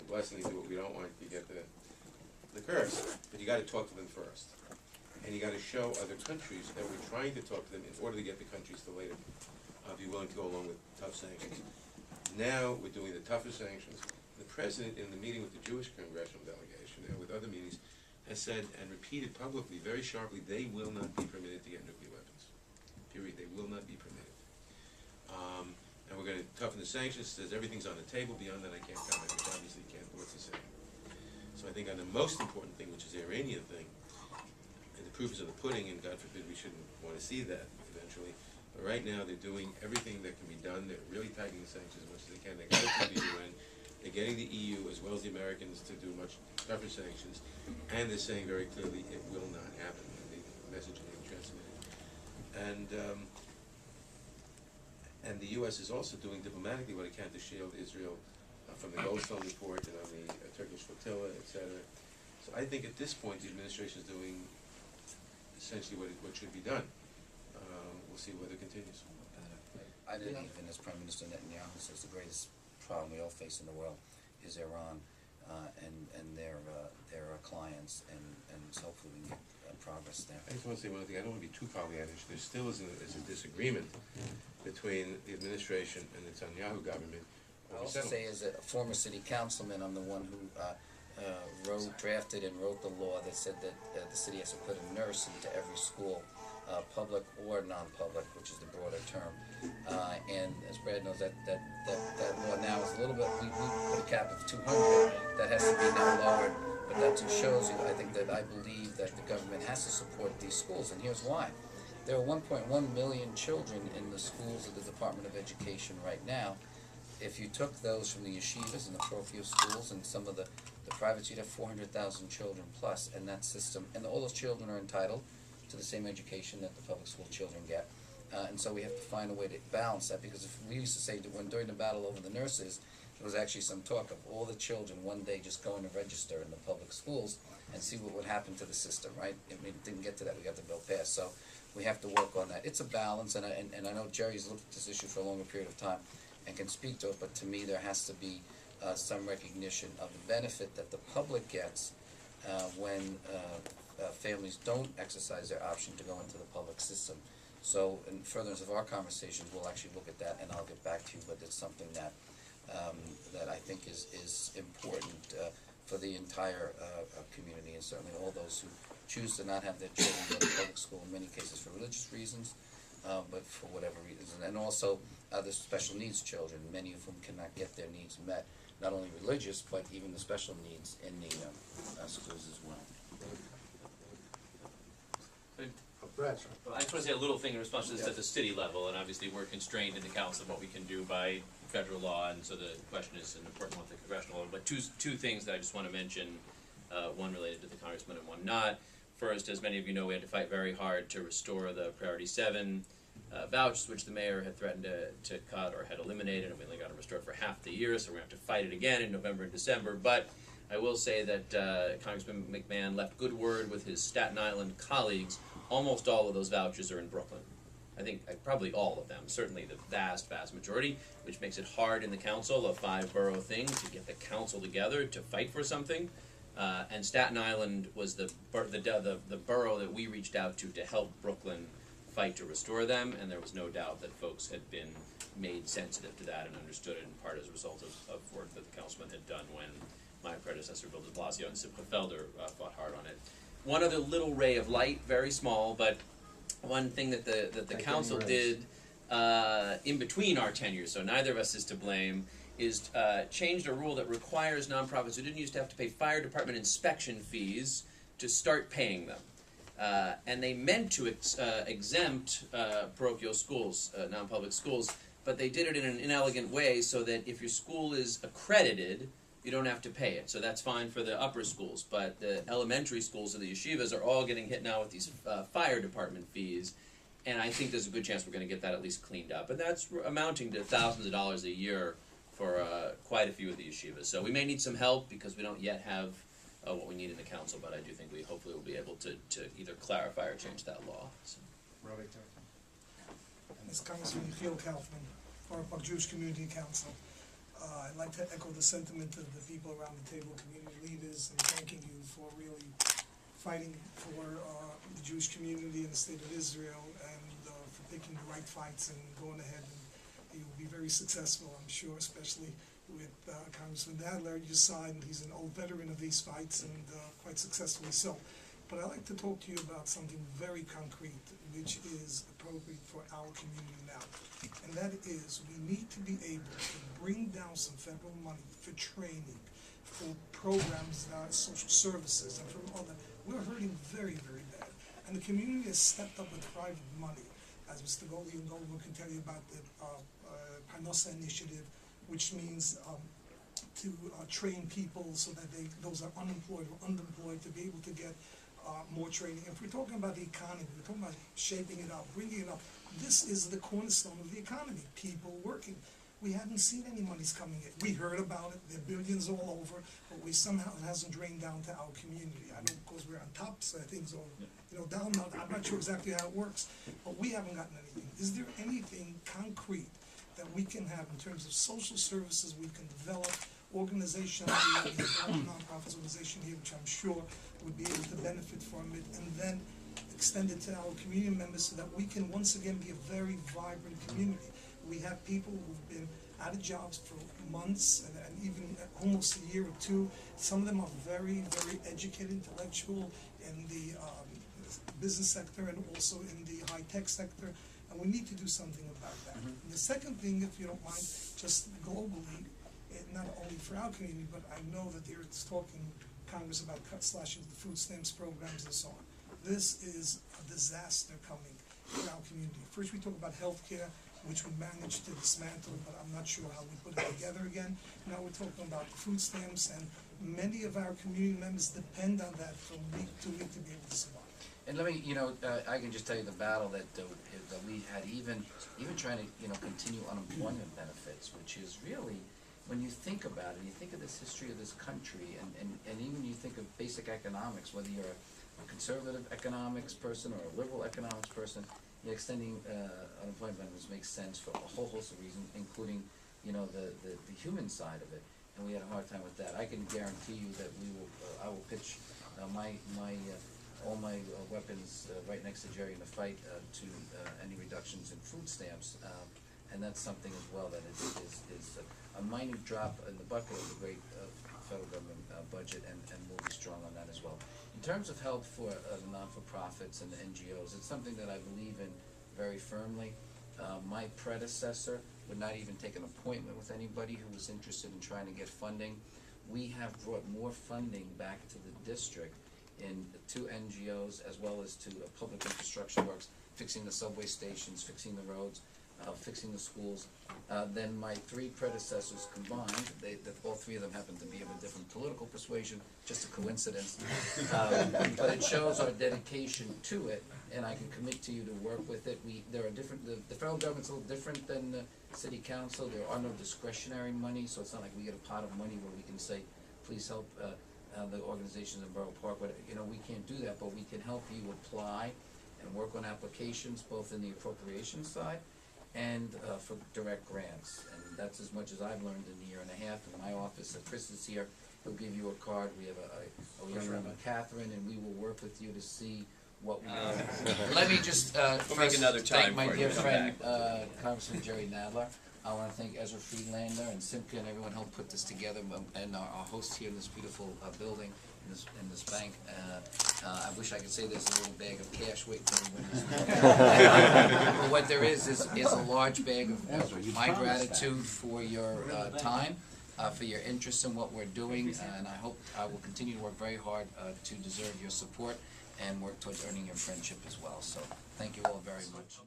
blessing, you do what we don't want, you get the curse. But you got to talk to them first. And you got to show other countries that we're trying to talk to them in order to get the countries to later be willing to go along with tough sanctions. Now we're doing the toughest sanctions. The president, in the meeting with the Jewish congressional delegation and with other meetings, has said and repeated publicly, very sharply, they will not be permitted to get nuclear weapons. Period. They will not be permitted. And we're going to toughen the sanctions. Says everything's on the table. Beyond that, I can't comment, which obviously can't do what to say. So I think on the most important thing, which is the Iranian thing, and the proof is in the pudding, and God forbid we shouldn't want to see that eventually. But right now, they're doing everything that can be done. They're really tightening the sanctions as much as they can. They're going to the UN. They're getting the EU as well as the Americans to do much tougher sanctions, and they're saying very clearly it will not happen. The message being transmitted, and the U.S. is also doing diplomatically what it can to shield Israel from the Goldstone report and on the Turkish flotilla, etc. So I think at this point the administration is doing essentially what should be done. We'll see whether it continues. I didn't even, as Prime Minister Netanyahu says, the greatest problem we all face in the world is Iran and their clients, and hopefully we can get progress there. I just want to say one thing. I don't want to be too Pollyannish. There still is a disagreement between the administration and the Netanyahu government. I'll also say, as a former city councilman, I'm the one who drafted and wrote the law that said that the city has to put a nurse into every school, public or non-public, which is the broader term. And as Brad knows, that law now is a little bit, we put a cap of 200, that has to be now lowered, but that just shows you, I think that I believe that the government has to support these schools, and here's why. There are 1.1 million children in the schools of the Department of Education right now. If you took those from the yeshivas and the parochial schools and some of the privates, you'd have 400,000 children plus, and that system, and all those children are entitled to the same education that the public school children get. And so we have to find a way to balance that, because if we used to say that when during the battle over the nurses, there was actually some talk of all the children one day just going to register in the public schools and see what would happen to the system, right? I mean, it didn't get to that, we got the bill passed. So we have to work on that. It's a balance, and I know Jerry's looked at this issue for a longer period of time and can speak to it, but to me there has to be some recognition of the benefit that the public gets when families don't exercise their option to go into the public system. So in furtherance of our conversations, we'll actually look at that, and I'll get back to you, but it's something that that I think is important for the entire community, and certainly all those who choose to not have their children go to public school, in many cases for religious reasons, but for whatever reasons. And also the special needs children, many of whom cannot get their needs met, not only religious, but even the special needs in the schools as well. Well, I just want to say a little thing in response to this at the city level, and obviously we're constrained in the council of what we can do by federal law, and so the question is an important one at the congressional level. But two things that I just want to mention, one related to the congressman and one not. First, as many of you know, we had to fight very hard to restore the Priority 7 vouchers, which the mayor had threatened to cut or had eliminated, and we only got them restored for half the year, so we're going to have to fight it again in November and December. But I will say that Congressman McMahon left good word with his Staten Island colleagues. Almost all of those vouchers are in Brooklyn. I think probably all of them, certainly the vast majority, which makes it hard in the council, a 5-borough thing, to get the council together to fight for something. And Staten Island was the borough that we reached out to help Brooklyn fight to restore them, and there was no doubt that folks had been made sensitive to that and understood it, in part as a result of work that the councilman had done when my predecessor, Bill de Blasio, and Simcha Felder fought hard on it. One other little ray of light, very small, but one thing that the council did in between our tenures, so neither of us is to blame, is changed a rule that requires nonprofits who didn't used to have to pay fire department inspection fees to start paying them. And they meant to exempt parochial schools, non-public schools, but they did it in an inelegant way so that if your school is accredited, you don't have to pay it. So that's fine for the upper schools, but the elementary schools and the yeshivas are all getting hit now with these fire department fees, and I think there's a good chance we're going to get that at least cleaned up. And that's amounting to thousands of dollars a year for quite a few of the yeshivas. So we may need some help because we don't yet have what we need in the council, but I do think we hopefully will be able to either clarify or change that law. So. And this Congressman Yechiel Kaufman, Boro Park Jewish Community Council. I'd like to echo the sentiment of the people around the table, community leaders, and thanking you for really fighting for the Jewish community in the state of Israel, and for picking the right fights and going ahead, and you'll be very successful, I'm sure, especially with Congressman Nadler, your side, and he's an old veteran of these fights, and quite successfully so. But I'd like to talk to you about something very concrete, which is appropriate for our community now. And that is, we need to be able to bring down some federal money for training, for programs, social services, and from other. We're hurting very, very bad. And the community has stepped up with private money. As Mr. Goldie can tell you about the Parnassa initiative, which means to train people so that those are unemployed or underemployed to be able to get more training. If we're talking about the economy, we're talking about shaping it up, bringing it up. This is the cornerstone of the economy, people working. We haven't seen any monies coming in. We heard about it, there are billions all over, but we somehow, it hasn't drained down to our community. I know because we're on top of things, or down, I'm not sure exactly how it works, but we haven't gotten anything. Is there anything concrete that we can have in terms of social services we can develop, organizations, we have a non-profit organization here, which I'm sure would be able to benefit from it, and then extend it to our community members so that we can once again be a very vibrant community. We have people who've been out of jobs for months and even almost a year or two. Some of them are very, very educated, intellectual in the business sector and also in the high-tech sector, and we need to do something about that. And the second thing, if you don't mind, just globally, not only for our community, but I know that they're talking Congress about slashing the food stamps programs and so on. This is a disaster coming for our community. First we talk about healthcare, which we managed to dismantle, but I'm not sure how we put it together again. Now we're talking about food stamps, and many of our community members depend on that from week to week to be able to survive. And let me, I can just tell you the battle that we had, even trying to, continue unemployment benefits, which is really, when you think about it, you think of this history of this country, and even you think of basic economics, whether you're a conservative economics person or a liberal economics person, extending unemployment benefits makes sense for a whole host of reasons, including, the human side of it. And we had a hard time with that. I can guarantee you that I will pitch all my weapons right next to Jerry in the fight to any reductions in food stamps, and that's something as well that is a minute drop in the bucket of the great federal government budget, and we'll be strong on that as well. In terms of help for the non-for-profits and the NGOs, it's something that I believe in very firmly. My predecessor would not even take an appointment with anybody who was interested in trying to get funding. We have brought more funding back to the district to NGOs as well as to public infrastructure works, fixing the subway stations, fixing the roads, fixing the schools, than my three predecessors combined. All three of them happen to be of a different political persuasion, just a coincidence. But it shows our dedication to it, and I can commit to you to work with it. There are different. The federal government's a little different than the city council. There are no discretionary money, so it's not like we get a pot of money where we can say, please help the organizations in Boro Park. But we can't do that. But we can help you apply and work on applications, both in the appropriation side and for direct grants. And that's as much as I've learned in a year and a half in my office. Chris is here. He'll give you a card. We have a young woman, Catherine, and we will work with you to see what we are. Let me just We'll make another time thank my for you dear to come friend, back. Congressman Jerry Nadler. I want to thank Ezra Friedlander and Simca and everyone who helped put this together, and our hosts here in this beautiful building, in this bank. I wish I could say there's a little bag of cash waiting for everyone. But what there is a large bag of my gratitude for your time, for your interest in what we're doing, and I hope I will continue to work very hard to deserve your support and work towards earning your friendship as well. So thank you all very much.